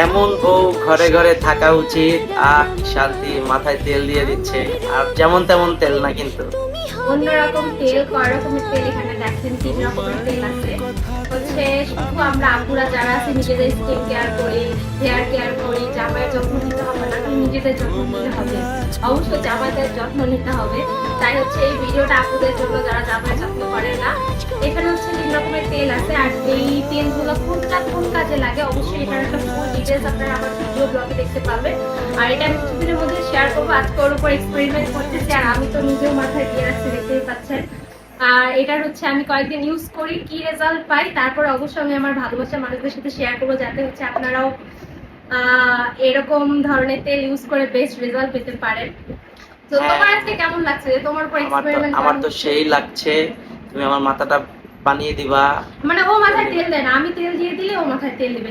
এমন বউ ঘরে ঘরে থাকা উচিত। আর শান্তি, মাথায় তেল দিয়ে দিচ্ছে, আর যেমন তেমন তেল না কিন্তু। অন্যরকম তেল, কয় রকমের তেল এখানে দেখেন, 3 রকমের তেল আছে। হচ্ছে শুধু আমরা আপুরা যারা আছে নিজেদের স্কিন কেয়ার করি, হেয়ার কেয়ার করি, জামাইয়ের যত্ন নিতে হবে না, নিজেদের যত্ন নিতে হবে, অবশ্যই জামাইদের যত্ন নিতে হবে। তাই হচ্ছে এই ভিডিওটা আপুদের জন্য যারা জামাইয়ের যত্ন করে না। এখানে হচ্ছে 3 রকমের তেল আছে, আর এই তেলগুলো কোনটা কোন কাজে লাগে অবশ্যই এটার একটা ফুল ডিটেলস আপনারা আমার ভিডিও ব্লগে দেখতে পাবেন। আর এটা আমি কিছুদিনের মধ্যে শেয়ার করবো। আজকে ওর উপর এক্সপেরিমেন্ট করতেছি, আর আমি তো নিজেও মাথায় দিয়ে রাখছি, দেখতেই পাচ্ছেন। আর এটার হচ্ছে আমি কয়েকদিন ইউজ করি, কি রেজাল্ট পাই তারপর অবশ্যই আমি আমার ভালোবাসার মানুষদের সাথে শেয়ার করবো, যাতে হচ্ছে আপনারাও এরকম ধরনের তেল ইউজ করে বেস্ট রেজাল্ট পেতে পারেন। তো তোমার আজকে কেমন লাগছে যে তোমার উপর এক্সপেরিমেন্ট? আমার তো সেই লাগছে। তুমি আমার মাথাটা বানিয়ে দিবা। মানে ও মাথায় তেল দেয় না, আমি তেল দিয়ে দিলে ও মাথায় তেল দিবে।